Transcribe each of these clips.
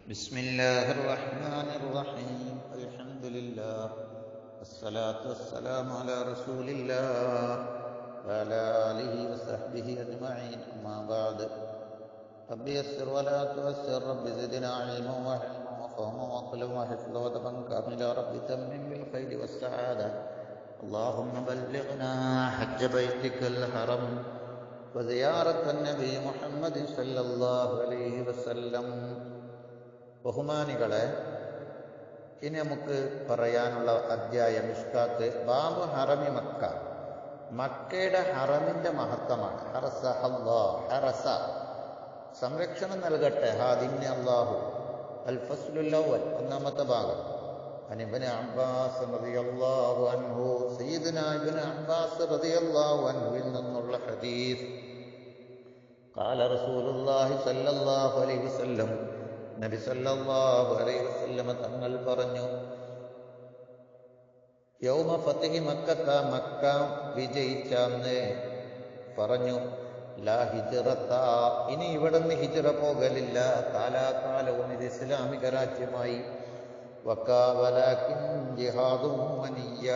بسم الله الرحمن الرحيم الحمد لله والصلاة والسلام على رسول الله وعلى آله وصحبه أجمعين أما بعد رب يسر ولا تعسر رب زدنا علما وحلما وفهما وعقلا وحفظا وأدبا كاملا رب تمم بالخير والسعادة اللهم بلغنا حج بيتك الحرم وزيارة النبي محمد صلى الله عليه وسلم. ബഹുമാനികളെ, ഇനി നമുക്ക് പറയാനുള്ള അധ്യായം മിഷ്കാത്ത് ബാബു ഹറമി മക്ക. മക്കയുടെ ഹറമിന്റെ മഹത്വമാണ്. ഹറസ സംരക്ഷണം നൽകട്ടെ ഹാദിന് അല്ലാഹു. അൽ ഫസ്ലുൽ അവ്വൽ ഒന്നാമത്തെ ഭാഗം. ഇബ്നു അബ്ബാസ് റളിയല്ലാഹു അൻഹു സയ്യിദുനാ ഇബ്നു അബ്ബാസ് റളിയല്ലാഹു അൻഹുവിൽ നിന്നുള്ള ഹദീസ്. ഖാല റസൂലുള്ളാഹി സ്വല്ലല്ലാഹു അലൈഹി വസല്ലം, നബി സല്ലല്ലാഹു അലൈഹി വസല്ലം തങ്ങൾ പറഞ്ഞു, യൗമ ഫത്ഹി മക്കത്ത, മക്ക വിജയിച്ചന്ന് പറഞ്ഞു, ലാ ഹിജ്റത, ഇനി ഇവിടുന്ന് ഹിജ്റ പോകലില്ല, കാലാകാലവും ഇത് ഇസ്ലാമിക രാജ്യമായി. വലാകിൻ ജിഹാദും വനിയ്യ,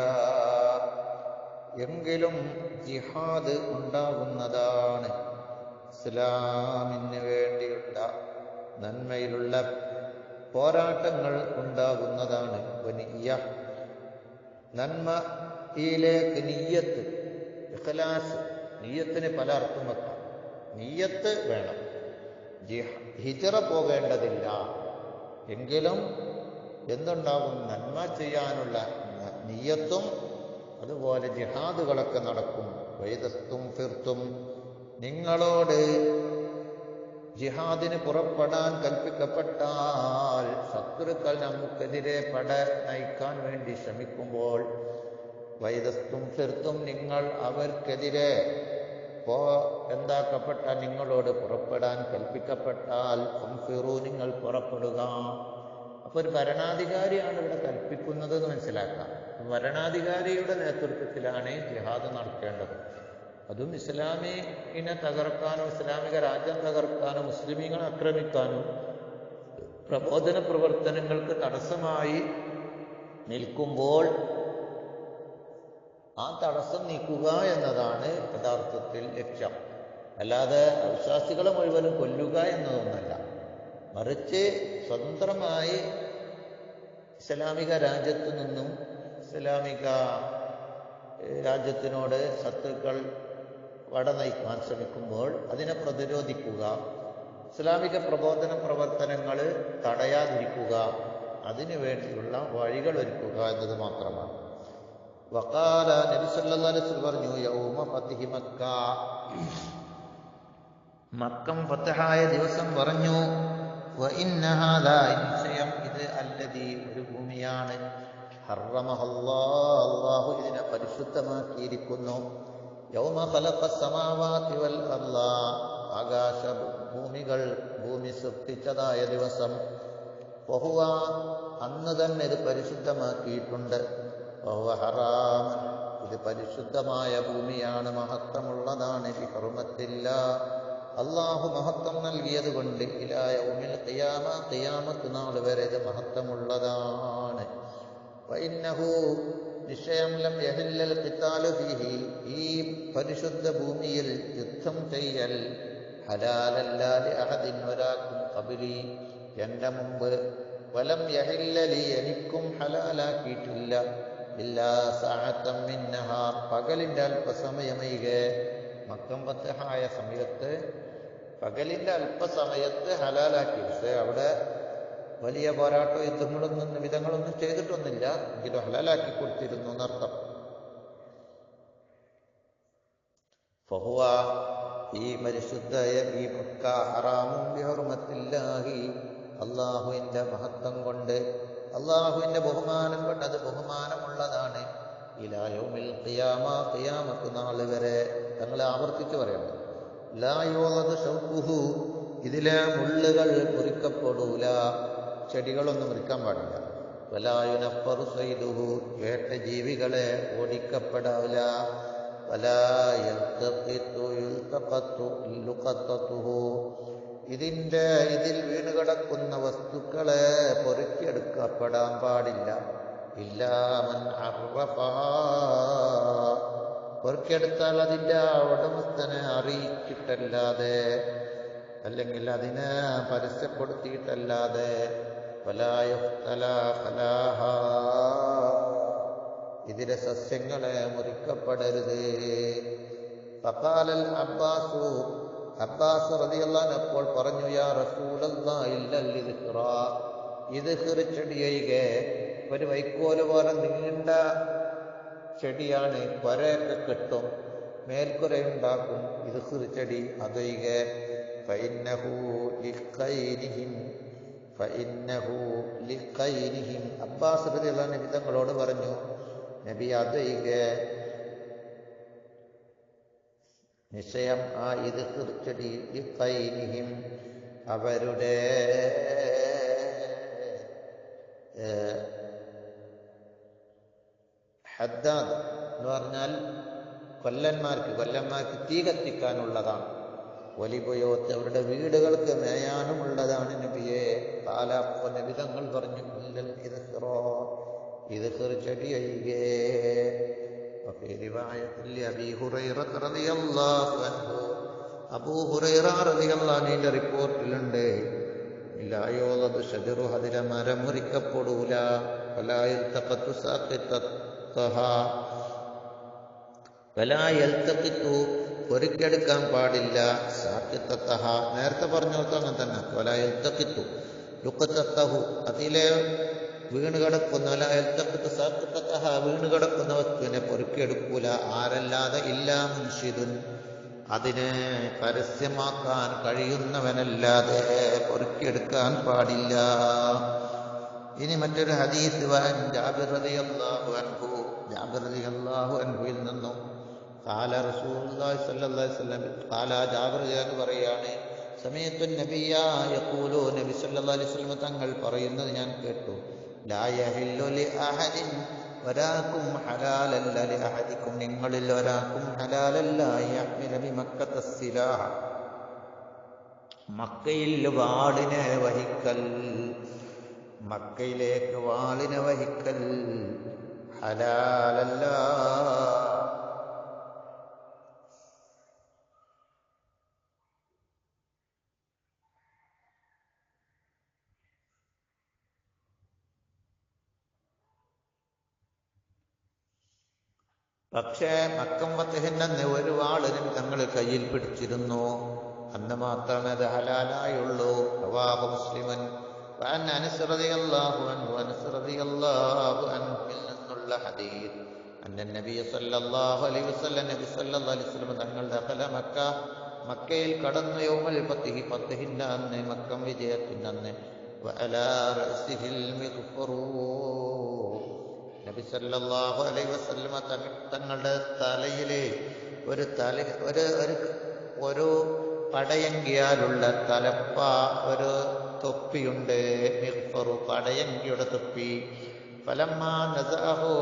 എങ്കിലും ജിഹാദ് ഉണ്ടാകുന്നതാണ്, ഇസ്ലാമിന് വേണ്ടിയുള്ള നന്മയിലുള്ള പോരാട്ടങ്ങൾ ഉണ്ടാകുന്നതാണ്. വനിയ്യ, നന്മയിലേക്ക് നിയ്യത്ത്, ഇഖ്ലാസ്. നിയ്യത്തിന് പല അർത്ഥം വെക്കാം. നിയ്യത്ത് വേണം. ഹിജ്റ പോകേണ്ടതില്ല, എങ്കിലും എന്തുണ്ടാകും? നന്മ ചെയ്യാനുള്ള നിയ്യത്തും അതുപോലെ ജിഹാദുകളൊക്കെ നടക്കും. വൈദസ്തും ഫിർത്തും, നിങ്ങളോട് ജിഹാദിന് പുറപ്പെടാൻ കൽപ്പിക്കപ്പെട്ടാൽ, ശത്രുക്കൾ നമുക്കെതിരെ പട നയിക്കാൻ വേണ്ടി ശ്രമിക്കുമ്പോൾ, വൈദസ്തും ഫിർത്തും, നിങ്ങൾ അവർക്കെതിരെ എന്താക്കപ്പെട്ട നിങ്ങളോട് പുറപ്പെടാൻ കൽപ്പിക്കപ്പെട്ടാൽ ഫൻഫിറൂ, നിങ്ങൾ പുറപ്പെടുക. അപ്പൊ ഒരു ഭരണാധികാരിയാണ് ഇവിടെ കൽപ്പിക്കുന്നത് എന്ന് മനസ്സിലാക്കാം. ഭരണാധികാരിയുടെ നേതൃത്വത്തിലാണ് ജിഹാദ് നടക്കേണ്ടത്. അതും ഇസ്ലാമിനെ തകർക്കാനും ഇസ്ലാമിക രാജ്യം തകർക്കാനും മുസ്ലിമീങ്ങളെ ആക്രമിക്കാനും പ്രബോധന പ്രവർത്തനങ്ങൾക്ക് തടസ്സമായി നിൽക്കുമ്പോൾ ആ തടസ്സം നീക്കുക എന്നതാണ് യഥാർത്ഥത്തിൽ ലക്ഷ്യം. അല്ലാതെ അവിശ്വാസികളെ മുഴുവനും കൊല്ലുക എന്നതൊന്നല്ല. മറിച്ച് സ്വതന്ത്രമായി ഇസ്ലാമിക രാജ്യത്തു നിന്നും ഇസ്ലാമിക രാജ്യത്തിനോട് ശത്രുക്കൾ വട നയിക്കാൻ ശ്രമിക്കുമ്പോൾ അതിനെ പ്രതിരോധിക്കുക, ഇസ്ലാമിക പ്രബോധന പ്രവർത്തനങ്ങൾ തടയാതിരിക്കുക, അതിനു വേണ്ടിയുള്ള വഴികൾ ഒരുക്കുക എന്നത് മാത്രമാണ്. വഖാല, നബി സല്ലല്ലാഹു അലൈഹി വസല്ലം പറഞ്ഞു, യൗമ ഫത്ഹി മക്ക, മക്കം ഫത്ഹായ ദിവസം പറഞ്ഞു, വഇന്ന ഹാദാ, നിശ്ചയം ഇത്, അല്ലദീ, ഒരു ഭൂമിയാണ്, ഹറമഹല്ലാഹ്, അല്ലാഹു ഇതിനെ പരിശുദ്ധമാക്കിയിരിക്കുന്നു. യൗമ ഖലഖസ് സമാവാതി വൽ അർള, ആകാശ ഭൂമികൾ, ഭൂമി സൃഷ്ടിച്ചതായ ദിവസം. വഹുവ, അന്ന് തന്നെ ഇത് പരിശുദ്ധമാക്കിയിട്ടുണ്ട്. വഹുവ ഹറാമൻ, ഇത് പരിശുദ്ധമായ ഭൂമിയാണ്, മഹത്വമുള്ളതാണ്. ബിഹുർമത്തില്ലാഹ്, അല്ലാഹു മഹത്വം നൽകിയത് കൊണ്ട്. ഇലാ യൗമിൽ ഖിയാമ, ഖിയാമത്ത് നാൾ വരെ ഇത് മഹത്വമുള്ളതാണ്. വഇന്നഹു, നിശ്ചയം, ലം യഹില്ലൽ ഖിതാലു ഫീഹി, ഈ പരിശുദ്ധ ഭൂമിയിൽ യുദ്ധം ചെയ്യൽ ഹലാലല്ല ലി അഹദിൻ, ഒരാൾക്കും, ഖബലി, എന്റെ മുമ്പ്, വലം യഹില്ലലി, എനിക്കും ഹലാലാക്കിയിട്ടില്ല, ഇല്ലാ സഅതം മിൻ നഹാർ, പകലിന്റെ അല്പസമയമൊഴികെ. മക്കം ഫത്ഹായ സമയത്ത് പകലിന്റെ അല്പസമയത്ത് ഹലാലാക്കി. പക്ഷേ അവിടെ വലിയ പോരാട്ടോ യുദ്ധങ്ങളൊന്നും വിധങ്ങളൊന്നും ചെയ്തിട്ടൊന്നുമില്ല, എങ്കിലും ഹലാലാക്കി കൊടുത്തിരുന്നു എന്നർത്ഥം. ഫഹുവ, ഈ പരിശുദ്ധ ഈ മക്ക, ഹറാമും ബിഹുർമത്തില്ലാഹി, അല്ലാഹുവിന്റെ മഹത്വം കൊണ്ട്, അല്ലാഹുവിന്റെ ബഹുമാനം കൊണ്ട് അത് ബഹുമാനമുള്ളതാണ്. ഇലാ യൗമിൽ ഖിയാമ, ഖിയാമത്ത് നാൾ വരെ. തങ്ങൾ ആവർത്തിച്ച് പറയണം, ലാ യുളദു ശൗഖുഹു, ഇതിലെ മുള്ളുകൾ മുറിക്കപ്പെടൂല, ചെടികളൊന്നും മുറിക്കാൻ പാടില്ല. വലാ യുനഫറു സൈദുഹു, വേട്ട ജീവികളെ ഓടിക്കപ്പെടാവില്ല. വലാ യൽതഖിതു യുൽതഖത്തു ലുഖത്തതുഹു, ഇതിൽ വീണുകിടക്കുന്ന വസ്തുക്കളെ പൊറുക്കിയെടുക്കപ്പെടാൻ പാടില്ല. ഇല്ലാമൻ അർറഫ, പൊറുക്കിയെടുത്താൽ അതിൻ്റെ ഉടമസ്ഥനെ അറിയിച്ചിട്ടല്ലാതെ, അല്ലെങ്കിൽ അതിനെ പരസ്യപ്പെടുത്തിയിട്ടല്ലാതെ. വലാ യുഖ്തലാ ഖലാഹാ, ഇതിലെ സസ്യങ്ങളെ മുറിക്കപ്പെടരുത്. ഫഖാലൽ അബ്ബാസു, അബ്ബാസ് റളിയല്ലാഹു അൻഹു അപ്പോൾ പറഞ്ഞു, യാ റസൂലല്ലാഹ് ഇല്ലൽ ഇദ്ഖറ, ഇദ്ഖർ ചെടിയൊഴികെ. ഒരു വൈക്കോല് പോലെ നീണ്ട ചെടിയാണ്, കൊരയൊക്കെ കെട്ടും, മേൽക്കുരയുണ്ടാക്കും. ഇദ്ഖർ ചെടി അതൊഴികെ. ഫഇന്നഹു ലിഖൈനിഹിം, ഫഇന്നഹു ലിഖൈനിഹിം, അബ്ബാസ് റളിയല്ലാഹു അൻഹു നബി തങ്ങളോട് പറഞ്ഞു, നബി അതൊഴികെ നിശ്ചയം ആ ഇദ്ഖർ ചെടി ലിഖൈനിഹിം, അവരുടെ ഹദ്ദാദ് എന്ന് പറഞ്ഞാൽ കൊല്ലന്മാർക്ക് തീ കത്തിക്കാനുള്ളതാണ്. വലിബുയോത്ത്, അവരുടെ വീടുകൾക്ക് മേയാനുമുള്ളതാണ് നബിയെ. കാലാപ്പ നബി തങ്ങൾ പറഞ്ഞു, ഇല്ലൽ ഇദ്ഖറ, ഇദ്ഖർ ചെടി ഒഴികെ. അബൂ ഹുറൈറ റളിയല്ലാഹു അൻഹുവിന്റെ റിപ്പോർട്ടിലുണ്ട്, ലായോളത് ഷജറു, അതിലെ മരം മുറിക്കപ്പെടൂല. വലാ യൽതഖത്തു സാഖിത്തഹ, വലാ യൽതഖിത്തു, പൊറുക്കിയെടുക്കാൻ പാടില്ല. സാഖിത്തഹ, നേരത്തെ പറഞ്ഞോർത്ത് അങ്ങനെ തന്നെ. വലാ യൽതഖിത്തു ലുഖത്തഹു, അതിലെ വീണ് കിടക്കുന്ന, വലാ യൽതഖിത്തു സാഖിത്തഹ, വീണ് കിടക്കുന്ന വസ്തുവിനെ പൊറുക്കിയെടുക്കൂല. ആരല്ലാതെ? ഇല്ലാ മുൻഷിദുൻ, അതിനെ പരസ്യമാക്കാൻ കഴിയുന്നവനല്ലാതെ പൊറുക്കിയെടുക്കാൻ പാടില്ല. ഇനി മറ്റൊരു ഹദീസ്, ജാബിർ റളിയല്ലാഹു അൻഹു, ജാബിർ റളിയല്ലാഹു അൻഹുവിൽ നിന്നും, ഖാല റസൂലുള്ളാഹി സ്വല്ലല്ലാഹു അലൈഹി വസല്ലം, ഖാല ജാബിർ പറയാണ്, സമയത്തു നബിയ യഖൂലു, നബി സ്വല്ലല്ലാഹു അലൈഹി വസല്ലം തങ്ങൾ പറയുന്നത് ഞാൻ കേട്ടു, ലാ യഹില്ലു ലി അഹദിൻ, ഒരാൾക്കും ഹലാലല്ല, ലി അഹദിക്കും, നിങ്ങളിൽ ഒരാൾക്കും ഹലാലല്ല, യഹ്മില ബി മക്കത്ത സിലാഹ, മക്കയിൽ വാളിനെ വഹിക്കൽ, മക്കയിലേക്ക് വാളിനെ വഹിക്കൽ ഹലാലല്ല. പക്ഷേ മക്കം ഫത്ഹിന്റെ ഒരു വാളിനും തങ്ങൾ കയ്യിൽ പിടിച്ചിരുന്നു. അന്ന് മാത്രമേ അത് ഹലാലായുള്ളൂ. റവാഹു മുസ്ലിമൻ. വഅൻ അനസ് റളിയല്ലാഹു അൻഹു, അനസ് റളിയല്ലാഹു അൻഹുവിൽ നിന്നുള്ള ഹദീസ്, അന്ന നബി സല്ലല്ലാഹു അലൈഹി വസല്ലം, നബി സല്ലല്ലാഹു അലൈഹി വസല്ലം തങ്ങൾ ദഖല മക്ക, മക്കയിൽ കടന്നു. യൗമൽ ഫത്ഹി, ഫത്ഹിന്റെ അന്ന്, മക്കം വിജയത്തിന്റെ അന്ന്. വഅലാ റഅസിഹിൽ മിഗ്ഫറൂ, നബി സല്ലല്ലാഹു അലൈഹി വസല്ലം തങ്ങളുടെ തലയിലെ ഒരു പടയങ്കിയാലുള്ള തലപ്പ, ഒരു തൊപ്പിയുണ്ട്. മിഗ്ഫറു, പടയങ്കിയുടെ തൊപ്പി. ഫലമ്മാ നസഅഹു,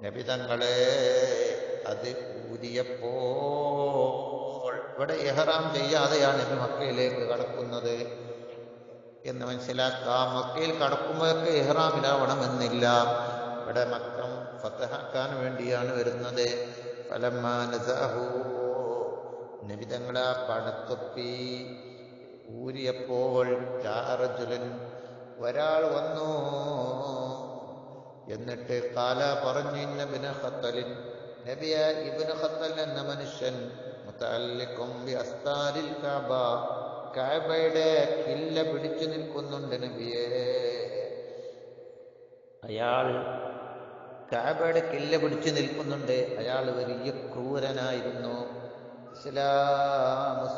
നബി തങ്ങളെ അത് ഊരിയപ്പോൾ, ഇവിടെ ഇഹ്റാം ചെയ്യാതെയാണ് നബി മക്കയിലേക്ക് കടക്കുന്നത് എന്ന് മനസ്സിലാക്കാം. മക്കയിൽ കടക്കുമ്പോഴൊക്കെ ഇഹ്റാമിലാവണമെന്നില്ല. ഇവിടെ മക്കം ഫതഹാക്കാൻ വേണ്ടിയാണ് വരുന്നത്. ഫലമ്മാ നസഅഹു, നബി തങ്ങളെ പടത്തൊപ്പി ഊരിയപ്പോൾ, ജാഅ റജുലൻ, ഒരാൾ വന്നു. എന്നിട്ട് ഖാല, പറഞ്ഞു, ഇന്ന ഇബ്ന ഖത്തലിൻ, നബിയെ ഇബ്നു ഖത്തൽ എന്ന മനുഷ്യൻ, മുതഅല്ലിഖും ബി അസ്താരിൽ കഅബ, കഅബയുടെ കില്ല പിടിച്ചു നിൽക്കുന്നുണ്ട് നബിയെ. അയാൾ കഅബയുടെ കില്ല പിടിച്ചു നിൽക്കുന്നുണ്ട്. അയാൾ വലിയ ക്രൂരനായിരുന്നു.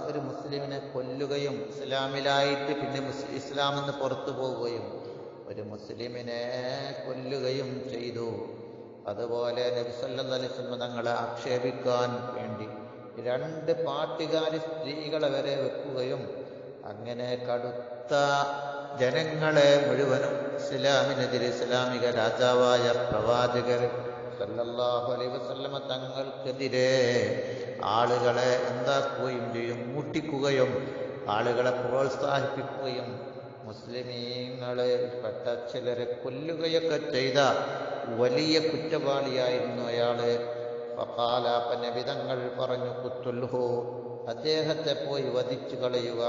ഒരു മുസ്ലിമിനെ കൊല്ലുകയും, ഇസ്ലാമിലായിട്ട് പിന്നെ ഇസ്ലാമെന്ന് പുറത്തു പോവുകയും, ഒരു മുസ്ലിമിനെ കൊല്ലുകയും ചെയ്തു. അതുപോലെ നബി സല്ലല്ലാഹു അലൈഹി വസല്ലം തങ്ങളെ ആക്ഷേപിക്കാൻ വേണ്ടി 2 പാട്ടുകാരി സ്ത്രീകളെ വരെ വെക്കുകയും, അങ്ങനെ കടുത്ത ജനങ്ങളെ മുഴുവനും ഇസ്ലാമിനെതിരെ, ഇസ്ലാമിക രാജാവായ പ്രവാചകർ സല്ലല്ലാഹു അലൈഹി വസല്ലം തങ്ങൾക്കെതിരെ ആളുകളെ എന്താക്കുകയും ചെയ്യും, മുട്ടിക്കുകയും ആളുകളെ പ്രോത്സാഹിപ്പിക്കുകയും മുസ്ലിമീങ്ങളെ പെട്ട ചിലരെ കൊല്ലുകയൊക്കെ ചെയ്ത വലിയ കുറ്റവാളിയായിരുന്നു അയാള്. ഫഖാല, നബിതങ്ങൾ പറഞ്ഞു, ഖുത്തുൽഹു, അദ്ദേഹത്തെ പോയി വധിച്ചു കളയുക.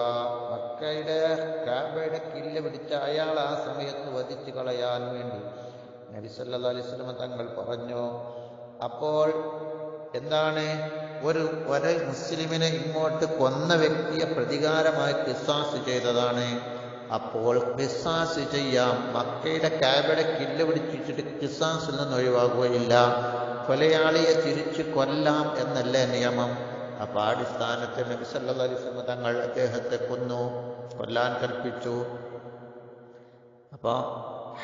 മക്കയുടെ കഅബയുടെ കില്ല പിടിച്ച അയാൾ ആ സമയത്ത് വധിച്ചു കളയാൻ വേണ്ടി നബി സല്ലല്ലാഹു അലൈഹി വസല്ലം തങ്ങൾ പറഞ്ഞു. അപ്പോൾ എന്താണ്, ഒരു മുസ്ലിമിനെ ഇങ്ങോട്ട് കൊന്ന വ്യക്തിയെ പ്രതികാരമായി ഖിസാസ് ചെയ്തതാണ്. അപ്പോൾ ഖിസാസ് ചെയ്യാം, മക്കയുടെ കഅബയുടെ കില്ല പിടിച്ചിട്ട് ഖിസാസിൽ നിന്ന് ഒഴിവാകുകയില്ല. കൊലയാളിയെ തിരിച്ചു കൊല്ലാം എന്നല്ലേ നിയമം. അപ്പൊ ആ അടിസ്ഥാനത്തിൽ നബി സല്ലല്ലാഹു അലൈഹി വസല്ലം തങ്ങൾ അദ്ദേഹത്തെ കൊല്ലാൻ കൽപ്പിച്ചു. അപ്പൊ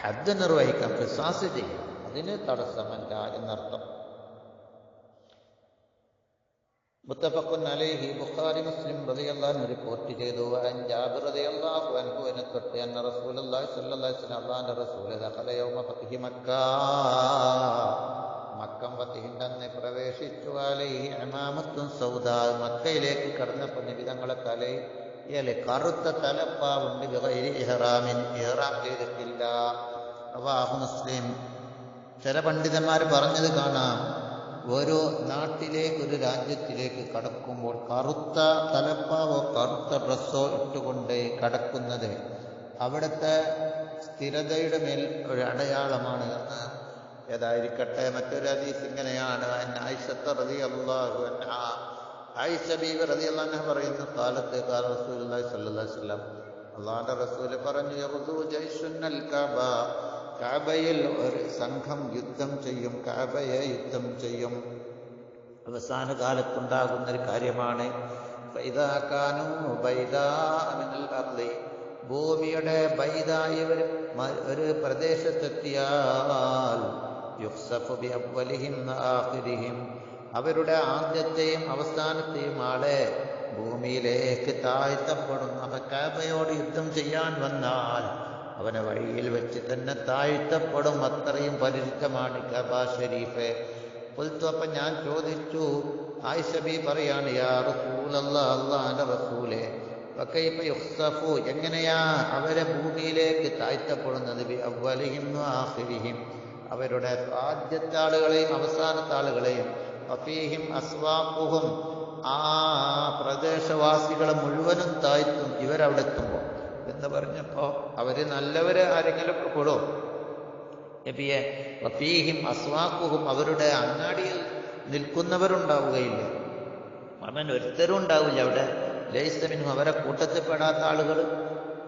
ഹദ് നിർവഹിക്കാം, ഖിസാസ് ചെയ്യാം, അതിന് തടസ്സമല്ല എന്നർത്ഥം. മുത്തഫഖുൻ അലൈഹി, ബുഖാരി മുസ്ലിം റളിയല്ലാഹു അൻഹു റിപ്പോർട്ട് ചെയ്തു. അൻ ജാബിർ റളിയല്ലാഹു അൻഹു തൊട്ട് അന്ന റസൂലുള്ളാഹി സ്വല്ലല്ലാഹു അലൈഹി വസല്ലം, അല്ലാഹുവിന്റെ റസൂൽ ദഖല യൗമ ഫത്ഹി മക്ക, മക്കം ഫത്ഹിന്റെ അന്ന് പ്രവേശിച്ചു. അലൈഹി ഇമാമത്തുൻ സൗദാ, മക്കയിലേക്ക് കടന്നപ്പോൾ നബി തങ്ങളെ തലയിൽ കറുത്ത തലപ്പാവുണ്ട്. ബിഗൈരി ഇഹ്റാമിൻ, ഇഹ്റാം ചെയ്തിട്ടില്ല. റവാഹു മുസ്ലിം. ചില പണ്ഡിതന്മാർ പറഞ്ഞത് കാണാം, ഓരോ നാട്ടിലേക്ക്, ഒരു രാജ്യത്തിലേക്ക് കടക്കുമ്പോൾ കറുത്ത തലപ്പാവോ കറുത്ത ഡ്രസ്സോ ഇട്ടുകൊണ്ട് കടക്കുന്നത് അവിടുത്തെ സ്ഥിരതയുടെ മേൽ ഒരു അടയാളമാണ് എന്ന്. ഏതായിരിക്കട്ടെ, മറ്റൊരു ഹദീസ് ഇങ്ങനെയാണ്. ആയിഷത്ത് റളിയല്ലാഹു അൻഹാ, ആയിഷ ബീവി റളിയല്ലാഹു അൻഹ പറയുന്നു, കാലത്ത് ഖാല റസൂലുള്ളാഹി സ്വല്ലല്ലാഹു അലൈഹി വസല്ലം, അല്ലാഹുവിന്റെ റസൂൽ പറഞ്ഞു, യഗ്ദു ജയ്ഷുൽ കഅബ, കഅബയിൽ ഒരു സംഘം യുദ്ധം ചെയ്യും, കഅബയെ യുദ്ധം ചെയ്യും. അവസാന കാലത്തുണ്ടാകുന്നൊരു കാര്യമാണ്. ഫഇദാ കാനൂ ബൈദാ മിനൽ അർളി, ഭൂമിയുടെ ബൈദായ ഒരു പ്രദേശത്തെത്തിയാൽ യുഖ്സഫു ബി അവ്വലിഹിം ആഖിരിഹിം, അവരുടെ ആദ്യത്തെയും അവസാനത്തെയും ആളെ ഭൂമിയിലേക്ക് താഴ്ത്തപ്പെടും. അവ കഅബയോട് യുദ്ധം ചെയ്യാൻ വന്നാൽ അവനെ വഴിയിൽ വെച്ച് തന്നെ താഴ്ത്തപ്പെടും. അത്രയും പരിശുദ്ധമാണ് കഅബ ഷരീഫ്. അപ്പം ഞാൻ ചോദിച്ചു, ആയിഷ ബി പറയാണ്, യാ റസൂലല്ലാഹ്, അല്ലാഹുവിന്റെ റസൂലേ, ഫകൈഫ യുഖ്സഫു, എങ്ങനെയാ അവരെ ഭൂമിയിലേക്ക് താഴ്ത്തപ്പെടുന്നത്? ബി അവ്വലിഹിം ആഖിരിഹിം, അവരുടെ ആദ്യത്തെ ആളുകളെയും അവസാനത്തെ ആളുകളെയും. വഫീഹിം അസ്വാഖുഹും, ആ പ്രദേശവാസികളെ മുഴുവനും താഴ്ത്തും ഇവരവിടെ എത്തുമ്പോൾ എന്ന് പറഞ്ഞപ്പോ അവര് നല്ലവര് ആരെങ്കിലും പെടും നബിയെ? വഫീഹിം അസ്വാഖുഹും, അവരുടെ അങ്ങാടിയിൽ നിൽക്കുന്നവരുണ്ടാവുകയില്ല, അവൻ ഒരുത്തരും ഉണ്ടാവില്ല അവിടെ. ലൈസ മിൻഹും, അവരെ കൂട്ടത്തിൽ പെടാത്ത ആളുകൾ.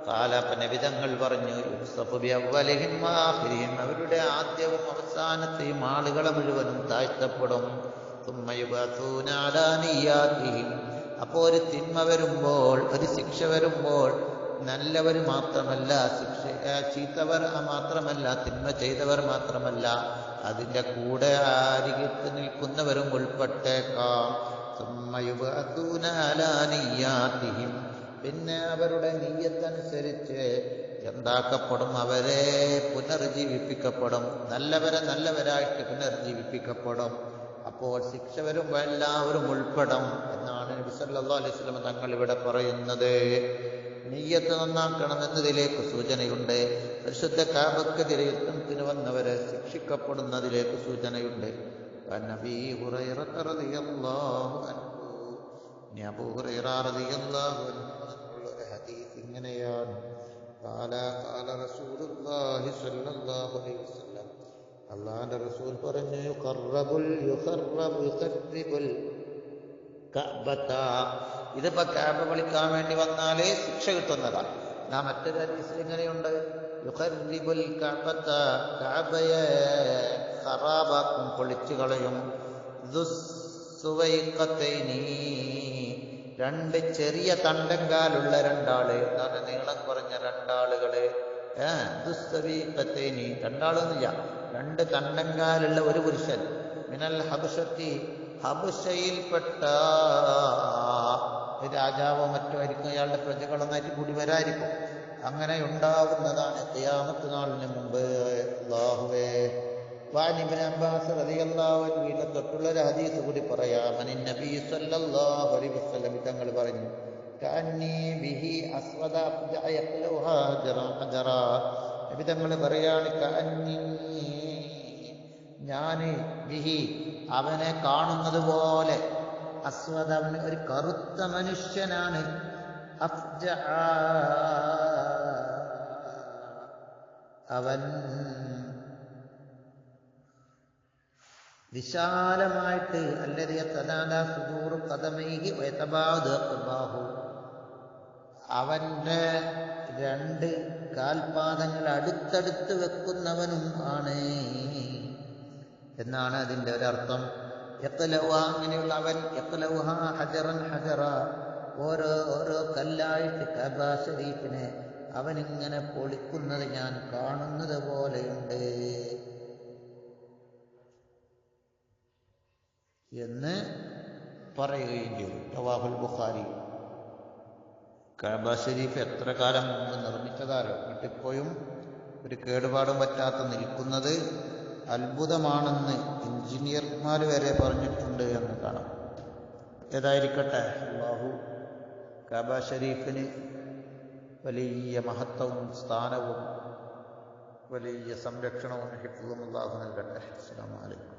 കാലപ്പ നബിതങ്ങൾ പറഞ്ഞു, യുഖ്സഫു ബി അവ്വലിഹിം ആഖിരിഹിം, അവരുടെ ആദ്യവും അവസാനത്തെയും ആളുകളെ മുഴുവനും താഴ്ത്തപ്പെടും. തുമ്മ യുബഅസൂന അലാ നിയ്യാതിഹിം, അപ്പോൾ ഒരു തിന്മ വരുമ്പോൾ, ഒരു ശിക്ഷ വരുമ്പോൾ നല്ലവർ മാത്രമല്ല, ചീത്തവർ മാത്രമല്ല, തിന്മ ചെയ്തവർ മാത്രമല്ല, അതിൻ്റെ കൂടെ അരികത്ത് നിൽക്കുന്നവരും ഉൾപ്പെട്ടേക്കാം. തുമ്മ യുബഅസൂന അലാ നിയ്യാതിഹിം, പിന്നെ അവരുടെ നിയ്യത്തനുസരിച്ച് എന്താക്കപ്പെടും? അവരെ പുനർജീവിപ്പിക്കപ്പെടും. നല്ലവരെ നല്ലവരായിട്ട് പുനർജീവിപ്പിക്കപ്പെടും. അപ്പോൾ ശിക്ഷ വരുമ്പോൾ എല്ലാവരും ഉൾപ്പെടും എന്നാണ് നബി സല്ലല്ലാഹു അലൈഹി വസല്ലം തങ്ങൾ ഇവിടെ പറയുന്നത്. നിയ്യത്ത് നന്നാക്കണം എന്നതിലേക്ക് സൂചനയുണ്ട്. പരിശുദ്ധ കഅബക്കെതിരെ യുദ്ധത്തിന് വന്നവരെ ശിക്ഷിക്കപ്പെടുന്നതിലേക്ക് സൂചനയുണ്ട്. നബി ഹുറൈറ റളിയല്ലാഹു അൻഹു, അബൂ ഹുറൈറ റളിയല്ലാഹു അൻഹു ഒരു ഹദീസ് ഇങ്ങനെയാണ്. ഖാല റസൂലുള്ളാഹി സ്വല്ലല്ലാഹു അലൈഹി വസല്ലം, അല്ലാഹുവിന്റെ റസൂൽ പറഞ്ഞു, യുഖർറബുൽ കഅബത, ഇതിപ്പോ കഅബ വിളിക്കാൻ വേണ്ടി വന്നാലേ ശിക്ഷ കിട്ടുന്നതാണ്. നാം മറ്റൊരു ഹദീസിൽ ഇങ്ങനെയുണ്ട്, യുഖർറിബുൽ കഅബത, കഅബയെ ഖറാബാക്കും, പൊളിച്ചു കളയും. ദുസ്സുവൈഖതൈനി, രണ്ട് ചെറിയ തണ്ടങ്കാലുള്ള രണ്ടാള്, എന്താണ് നീളം കുറഞ്ഞ രണ്ടാളുകള്. ദുസ്സവീഖതൈനി, രണ്ടാളൊന്നുമില്ല, രണ്ട് തണ്ടങ്കാലുള്ള ഒരു പുരുഷൻ. മിനൽ ഹബശത്തി, ഹബശയിൽപ്പെട്ട രാജാവോ മറ്റോ ആയിരിക്കും, അയാളുടെ പ്രജകളൊന്നായിട്ട് കൂടി വരായിരിക്കും. അങ്ങനെ ഉണ്ടാകുന്നതാണ് ഖിയാമത്ത് നാളിന് മുമ്പ്. അല്ലാഹുവേ, വഅൻ ഇബ്നു അബ്ബാസ് റളിയല്ലാഹു അൻഹു തൊട്ടുള്ള ഒരു ഹദീസ് കൂടി പറയാം. അൻ നബി സല്ലല്ലാഹു അലൈഹി വസല്ലം തങ്ങൾ പറഞ്ഞു, കഅന്നി ബിഹി അസ്വദ അഫ്ജഅ യഖ്ലുഹാ ഹജറാ. നബി തങ്ങൾ പറയാണ് കഅന്നി, ഞാന് ബിഹി അവനെ കാണുന്നത് പോലെ, അസ്വദ അവൻ ഒരു കറുത്ത മനുഷ്യനാണ്, അഫ്ജഅ അവൻ വിശാലമായിട്ട്, അല്ലദീ യതനാദാ സുദൂറു ഖദമൈഹി വയതബാദു ഖബാഹു, അവന്റെ രണ്ട് കാൽപാദങ്ങൾ അടുത്തടുത്ത് വെക്കുന്നവനും ആണ് എന്നാണ് അതിൻ്റെ ഒരർത്ഥം. യഖ്ലഉഹ, അങ്ങനെയുള്ള അവൻ, യഖ്ലഉഹ ഹജറൻ ഹജറ, ഓരോ കല്ലായിട്ട് കഅബ ശരീഫിനെ അവനിങ്ങനെ പൊളിക്കുന്നത് ഞാൻ കാണുന്നത് പോലെയുണ്ട് എന്ന് പറയുകയും ചെയ്തു. റവാഹുൽ ബുഖാരി. കഅബ ശരീഫ് എത്ര കാലം മുമ്പ് നിർമ്മിച്ചതാരോ, എന്നിട്ടിപ്പോഴും ഒരു കേടുപാടും പറ്റാത്ത നിൽക്കുന്നത് അത്ഭുതമാണെന്ന് എഞ്ചിനീയർമാർ വരെ പറഞ്ഞിട്ടുണ്ട് എന്ന് കാണാം. ഏതായിരിക്കട്ടെ, അല്ലാഹു കഅബ ശരീഫിന് വലിയ മഹത്വവും സ്ഥാനവും വലിയ സംരക്ഷണവും ഹിഫ്ളും അല്ലാഹു നൽകട്ടെ. അസ്സലാമു അലൈക്കും.